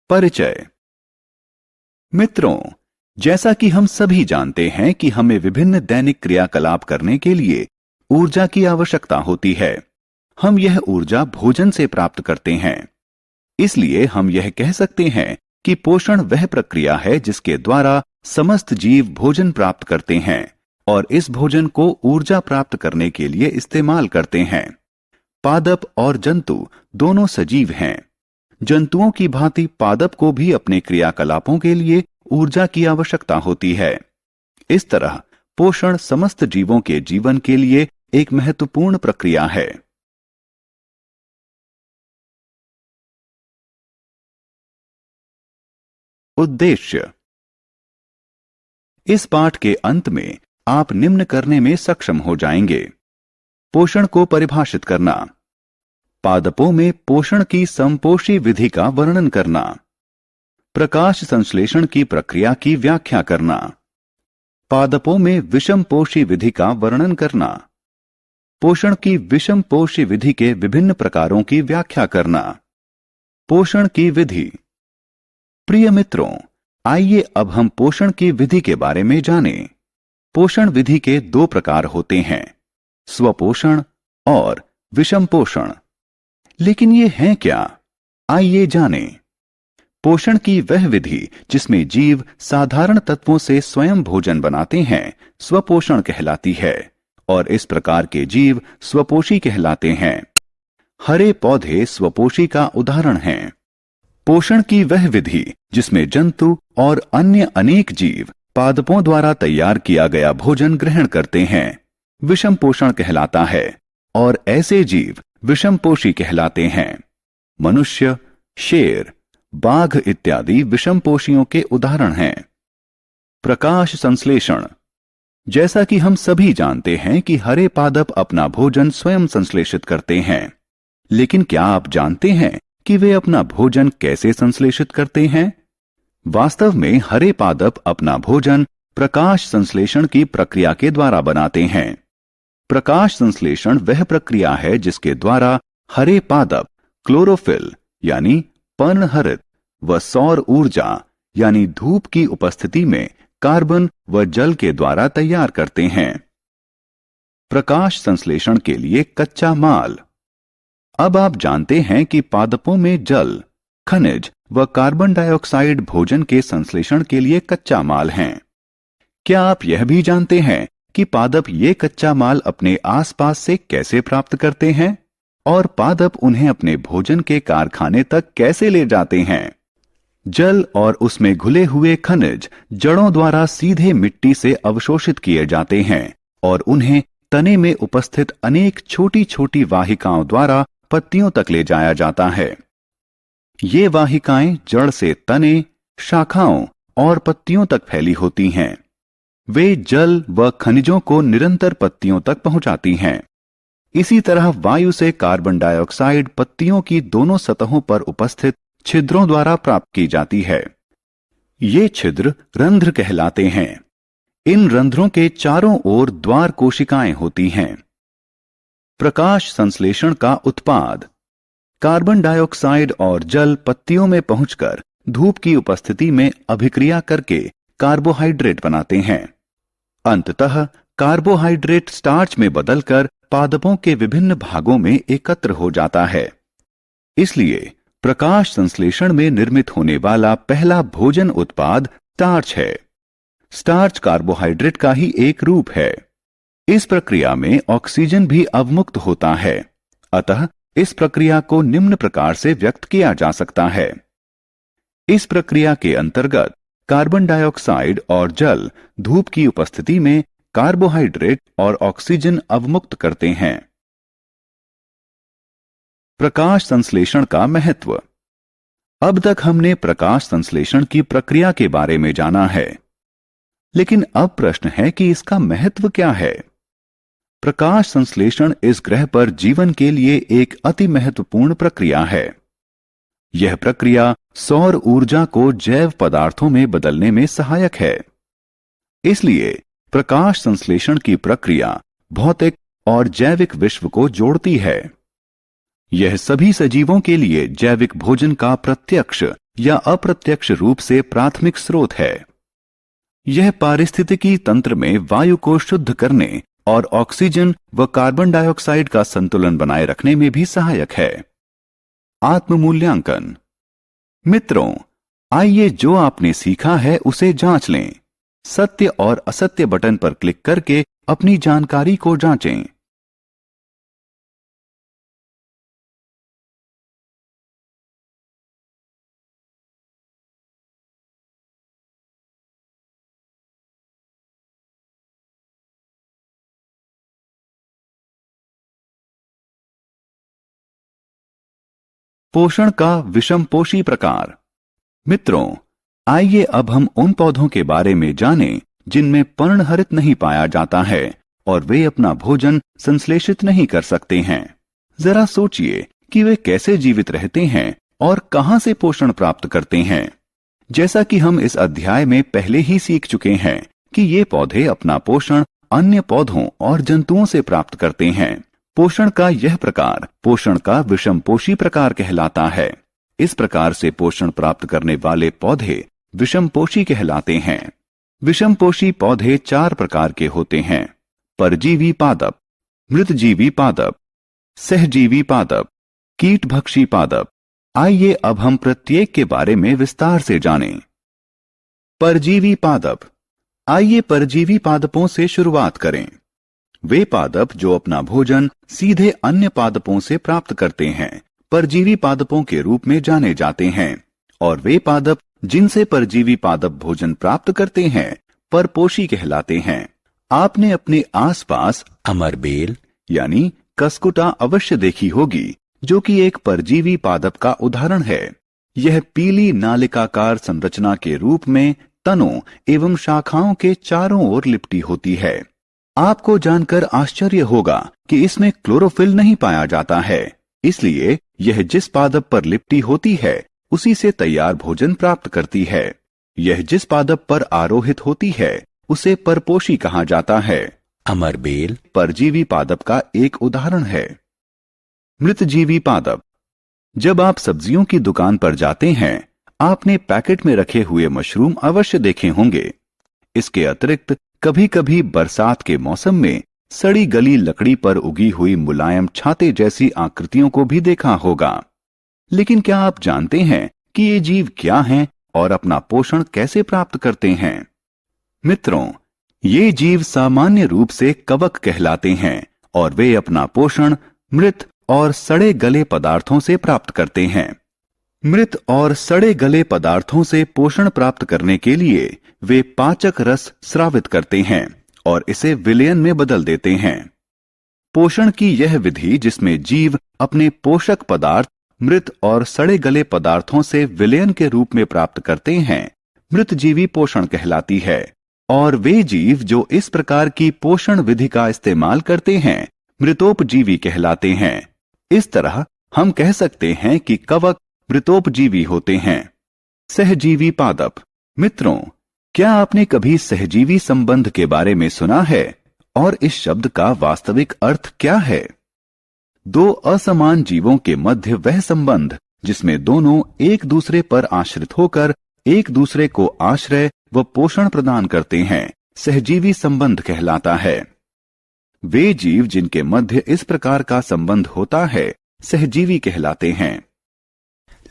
परिचय। मित्रों, जैसा कि हम सभी जानते हैं कि हमें विभिन्न दैनिक क्रियाकलाप करने के लिए ऊर्जा की आवश्यकता होती है। हम यह ऊर्जा भोजन से प्राप्त करते हैं। इसलिए हम यह कह सकते हैं कि पोषण वह प्रक्रिया है जिसके द्वारा समस्त जीव भोजन प्राप्त करते हैं और इस भोजन को ऊर्जा प्राप्त करने के लिए इस्तेमाल करते हैं। पादप और जंतु दोनों सजीव हैं। जंतुओं की भांति पादप को भी अपने क्रियाकलापों के लिए ऊर्जा की आवश्यकता होती है। इस तरह पोषण समस्त जीवों के जीवन के लिए एक महत्वपूर्ण प्रक्रिया है। उद्देश्य। इस पाठ के अंत में आप निम्न करने में सक्षम हो जाएंगे। पोषण को परिभाषित करना, पादपों में पोषण की समपोषी विधि का वर्णन करना, प्रकाश संश्लेषण की प्रक्रिया की व्याख्या करना, पादपों में विषमपोषी विधि का वर्णन करना, पोषण की विषमपोषी विधि के विभिन्न प्रकारों की व्याख्या करना, पोषण की विधि। प्रिय मित्रों, आइए अब हम पोषण की विधि के बारे में जानें। पोषण विधि के दो प्रकार होते हैं, स्वपोषण और विषम पोषण। लेकिन ये हैं क्या? आइए जानें। पोषण की वह विधि जिसमें जीव साधारण तत्वों से स्वयं भोजन बनाते हैं स्वपोषण कहलाती है और इस प्रकार के जीव स्वपोषी कहलाते हैं। हरे पौधे स्वपोषी का उदाहरण हैं। पोषण की वह विधि जिसमें जंतु और अन्य अनेक जीव पादपों द्वारा तैयार किया गया भोजन ग्रहण करते हैं विषम पोषण कहलाता है और ऐसे जीव विषमपोषी कहलाते हैं। मनुष्य, शेर, बाघ इत्यादि विषमपोषियों के उदाहरण हैं। प्रकाश संश्लेषण। जैसा कि हम सभी जानते हैं कि हरे पादप अपना भोजन स्वयं संश्लेषित करते हैं, लेकिन क्या आप जानते हैं कि वे अपना भोजन कैसे संश्लेषित करते हैं? वास्तव में हरे पादप अपना भोजन प्रकाश संश्लेषण की प्रक्रिया के द्वारा बनाते हैं। प्रकाश संश्लेषण वह प्रक्रिया है जिसके द्वारा हरे पादप क्लोरोफिल यानी पर्णहरित व सौर ऊर्जा यानी धूप की उपस्थिति में कार्बन व जल के द्वारा तैयार करते हैं। प्रकाश संश्लेषण के लिए कच्चा माल। अब आप जानते हैं कि पादपों में जल, खनिज व कार्बन डाइऑक्साइड भोजन के संश्लेषण के लिए कच्चा माल हैं। क्या आप यह भी जानते हैं कि पादप ये कच्चा माल अपने आसपास से कैसे प्राप्त करते हैं और पादप उन्हें अपने भोजन के कारखाने तक कैसे ले जाते हैं? जल और उसमें घुले हुए खनिज जड़ों द्वारा सीधे मिट्टी से अवशोषित किए जाते हैं और उन्हें तने में उपस्थित अनेक छोटी छोटी वाहिकाओं द्वारा पत्तियों तक ले जाया जाता है। ये वाहिकाएं जड़ से तने, शाखाओं और पत्तियों तक फैली होती हैं। वे जल व खनिजों को निरंतर पत्तियों तक पहुंचाती हैं। इसी तरह वायु से कार्बन डाइऑक्साइड पत्तियों की दोनों सतहों पर उपस्थित छिद्रों द्वारा प्राप्त की जाती है। ये छिद्र रंध्र कहलाते हैं। इन रंध्रों के चारों ओर द्वार कोशिकाएं होती हैं। प्रकाश संश्लेषण का उत्पाद। कार्बन डाइऑक्साइड और जल पत्तियों में पहुंचकर धूप की उपस्थिति में अभिक्रिया करके कार्बोहाइड्रेट बनाते हैं। अंततः कार्बोहाइड्रेट स्टार्च में बदलकर पादपों के विभिन्न भागों में एकत्र हो जाता है। इसलिए प्रकाश संश्लेषण में निर्मित होने वाला पहला भोजन उत्पाद स्टार्च है। स्टार्च कार्बोहाइड्रेट का ही एक रूप है। इस प्रक्रिया में ऑक्सीजन भी अवमुक्त होता है। अतः इस प्रक्रिया को निम्न प्रकार से व्यक्त किया जा सकता है। इस प्रक्रिया के अंतर्गत कार्बन डाइऑक्साइड और जल धूप की उपस्थिति में कार्बोहाइड्रेट और ऑक्सीजन अवमुक्त करते हैं। प्रकाश संश्लेषण का महत्व। अब तक हमने प्रकाश संश्लेषण की प्रक्रिया के बारे में जाना है, लेकिन अब प्रश्न है कि इसका महत्व क्या है? प्रकाश संश्लेषण इस ग्रह पर जीवन के लिए एक अति महत्वपूर्ण प्रक्रिया है। यह प्रक्रिया सौर ऊर्जा को जैव पदार्थों में बदलने में सहायक है। इसलिए प्रकाश संश्लेषण की प्रक्रिया भौतिक और जैविक विश्व को जोड़ती है। यह सभी सजीवों के लिए जैविक भोजन का प्रत्यक्ष या अप्रत्यक्ष रूप से प्राथमिक स्रोत है। यह पारिस्थितिकी तंत्र में वायु को शुद्ध करने और ऑक्सीजन व कार्बन डाइऑक्साइड का संतुलन बनाए रखने में भी सहायक है। आत्ममूल्यांकन। मित्रों, आइए जो आपने सीखा है उसे जांच लें। सत्य और असत्य बटन पर क्लिक करके अपनी जानकारी को जांचें। पोषण का विषमपोषी प्रकार। मित्रों, आइए अब हम उन पौधों के बारे में जानें जिनमें पर्णहरित नहीं पाया जाता है और वे अपना भोजन संश्लेषित नहीं कर सकते हैं। जरा सोचिए कि वे कैसे जीवित रहते हैं और कहां से पोषण प्राप्त करते हैं। जैसा कि हम इस अध्याय में पहले ही सीख चुके हैं कि ये पौधे अपना पोषण अन्य पौधों और जंतुओं से प्राप्त करते हैं। पोषण का यह प्रकार पोषण का विषमपोषी प्रकार कहलाता है। इस प्रकार से पोषण प्राप्त करने वाले पौधे विषमपोषी कहलाते हैं। विषमपोषी पौधे 4 प्रकार के होते हैं: परजीवी पादप, मृतजीवी पादप, सहजीवी पादप, कीटभक्षी पादप। आइए अब हम प्रत्येक के बारे में विस्तार से जानें। परजीवी पादप। आइए परजीवी पादपों से शुरुआत करें। वे पादप जो अपना भोजन सीधे अन्य पादपों से प्राप्त करते हैं परजीवी पादपों के रूप में जाने जाते हैं, और वे पादप जिनसे परजीवी पादप भोजन प्राप्त करते हैं परपोषी कहलाते हैं। आपने अपने आसपास अमरबेल यानी कसकुटा अवश्य देखी होगी, जो कि एक परजीवी पादप का उदाहरण है। यह पीली नालिकाकार संरचना के रूप में तनों एवं शाखाओं के चारों ओर लिपटी होती है। आपको जानकर आश्चर्य होगा कि इसमें क्लोरोफिल नहीं पाया जाता है, इसलिए यह जिस पादप पर लिपटी होती है उसी से तैयार भोजन प्राप्त करती है। यह जिस पादप पर आरोहित होती है उसे परपोषी कहा जाता है। अमरबेल परजीवी पादप का एक उदाहरण है। मृतजीवी पादप। जब आप सब्जियों की दुकान पर जाते हैं, आपने पैकेट में रखे हुए मशरूम अवश्य देखे होंगे। इसके अतिरिक्त कभी कभी बरसात के मौसम में सड़ी गली लकड़ी पर उगी हुई मुलायम छाते जैसी आकृतियों को भी देखा होगा। लेकिन क्या आप जानते हैं कि ये जीव क्या हैं और अपना पोषण कैसे प्राप्त करते हैं? मित्रों, ये जीव सामान्य रूप से कवक कहलाते हैं और वे अपना पोषण मृत और सड़े गले पदार्थों से प्राप्त करते हैं। मृत और सड़े गले पदार्थों से पोषण प्राप्त करने के लिए वे पाचक रस स्रावित करते हैं और इसे विलयन में बदल देते हैं। पोषण की यह विधि जिसमें जीव अपने पोषक पदार्थ मृत और सड़े गले पदार्थों से विलयन के रूप में प्राप्त करते हैं मृतजीवी पोषण कहलाती है, और वे जीव जो इस प्रकार की पोषण विधि का इस्तेमाल करते हैं मृतोपजीवी कहलाते हैं। इस तरह हम कह सकते हैं कि कवक मृतोपजीवी होते हैं। सहजीवी पादप। मित्रों, क्या आपने कभी सहजीवी संबंध के बारे में सुना है और इस शब्द का वास्तविक अर्थ क्या है? 2 असमान जीवों के मध्य वह संबंध जिसमें दोनों एक दूसरे पर आश्रित होकर एक दूसरे को आश्रय व पोषण प्रदान करते हैं सहजीवी संबंध कहलाता है। वे जीव जिनके मध्य इस प्रकार का संबंध होता है सहजीवी कहलाते हैं।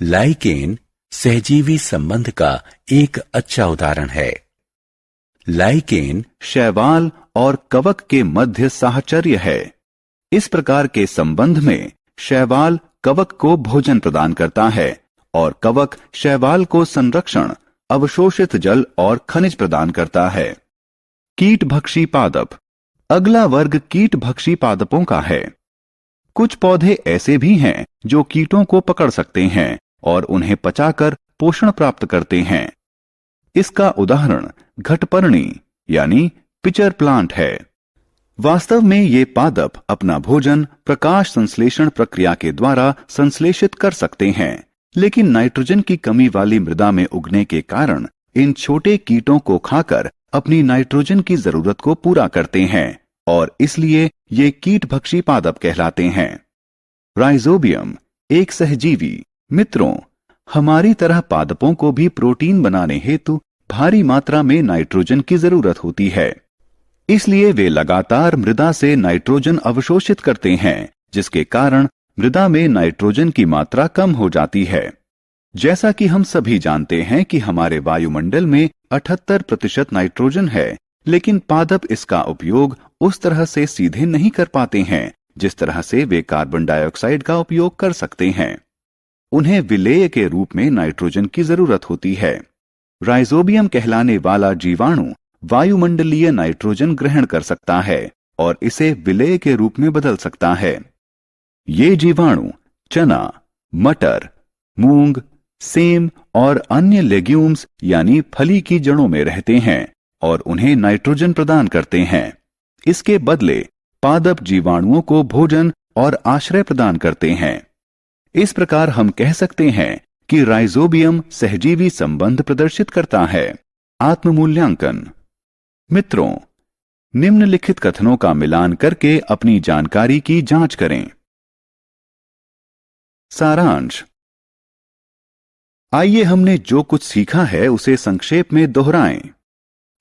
लाइकेन सहजीवी संबंध का एक अच्छा उदाहरण है। लाइकेन शैवाल और कवक के मध्य साहचर्य है। इस प्रकार के संबंध में शैवाल कवक को भोजन प्रदान करता है और कवक शैवाल को संरक्षण, अवशोषित जल और खनिज प्रदान करता है। कीटभक्षी पादप। अगला वर्ग कीटभक्षी पादपों का है। कुछ पौधे ऐसे भी हैं जो कीटों को पकड़ सकते हैं और उन्हें पचाकर पोषण प्राप्त करते हैं। इसका उदाहरण घटपर्णी यानी पिचर प्लांट है। वास्तव में ये पादप अपना भोजन प्रकाश संश्लेषण प्रक्रिया के द्वारा संश्लेषित कर सकते हैं, लेकिन नाइट्रोजन की कमी वाली मृदा में उगने के कारण इन छोटे कीटों को खाकर अपनी नाइट्रोजन की जरूरत को पूरा करते हैं और इसलिए ये कीटभक्षी पादप कहलाते हैं। राइजोबियम एक सहजीवी। मित्रों, हमारी तरह पादपों को भी प्रोटीन बनाने हेतु भारी मात्रा में नाइट्रोजन की जरूरत होती है। इसलिए वे लगातार मृदा से नाइट्रोजन अवशोषित करते हैं, जिसके कारण मृदा में नाइट्रोजन की मात्रा कम हो जाती है। जैसा कि हम सभी जानते हैं कि हमारे वायुमंडल में 78% नाइट्रोजन है, लेकिन पादप इसका उपयोग उस तरह से सीधे नहीं कर पाते हैं जिस तरह से वे कार्बन डाइऑक्साइड का उपयोग कर सकते हैं। उन्हें विलेय के रूप में नाइट्रोजन की जरूरत होती है। राइजोबियम कहलाने वाला जीवाणु वायुमंडलीय नाइट्रोजन ग्रहण कर सकता है और इसे विलेय के रूप में बदल सकता है। ये जीवाणु चना, मटर, मूंग, सेम और अन्य लेग्यूम्स यानी फली की जड़ों में रहते हैं और उन्हें नाइट्रोजन प्रदान करते हैं। इसके बदले पादप जीवाणुओं को भोजन और आश्रय प्रदान करते हैं। इस प्रकार हम कह सकते हैं कि राइजोबियम सहजीवी संबंध प्रदर्शित करता है। आत्ममूल्यांकन। मित्रों, निम्नलिखित कथनों का मिलान करके अपनी जानकारी की जांच करें। सारांश। आइए हमने जो कुछ सीखा है उसे संक्षेप में दोहराएं।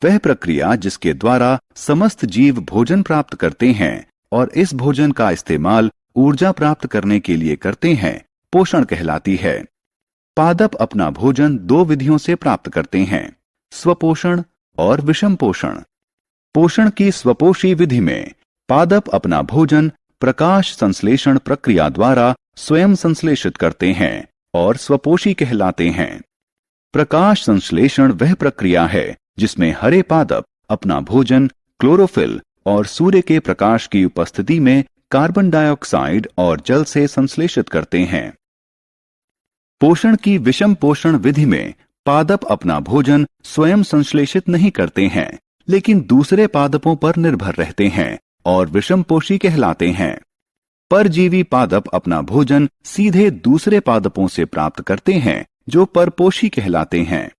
वह प्रक्रिया जिसके द्वारा समस्त जीव भोजन प्राप्त करते हैं और इस भोजन का इस्तेमाल ऊर्जा प्राप्त करने के लिए करते हैं, पोषण कहलाती है। पादप अपना भोजन 2 विधियों से प्राप्त करते हैं, स्वपोषण और विषम पोषण। पोषण की स्वपोषी विधि में पादप अपना भोजन प्रकाश संश्लेषण प्रक्रिया द्वारा स्वयं संश्लेषित करते हैं और स्वपोषी कहलाते हैं। प्रकाश संश्लेषण वह प्रक्रिया है जिसमें हरे पादप अपना भोजन क्लोरोफिल और सूर्य के प्रकाश की उपस्थिति में कार्बन डाइऑक्साइड और जल से संश्लेषित करते हैं। पोषण की विषम पोषण विधि में पादप अपना भोजन स्वयं संश्लेषित नहीं करते हैं, लेकिन दूसरे पादपों पर निर्भर रहते हैं और विषम पोषी कहलाते हैं। परजीवी पादप अपना भोजन सीधे दूसरे पादपों से प्राप्त करते हैं जो परपोषी कहलाते हैं।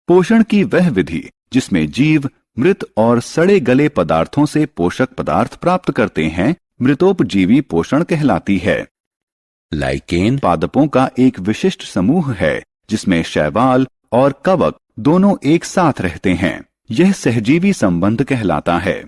पोषण की वह विधि जिसमें जीव मृत और सड़े गले पदार्थों से पोषक पदार्थ प्राप्त करते हैं, मृतोपजीवी पोषण कहलाती है। लाइकेन पादपों का एक विशिष्ट समूह है जिसमें शैवाल और कवक दोनों एक साथ रहते हैं। यह सहजीवी संबंध कहलाता है।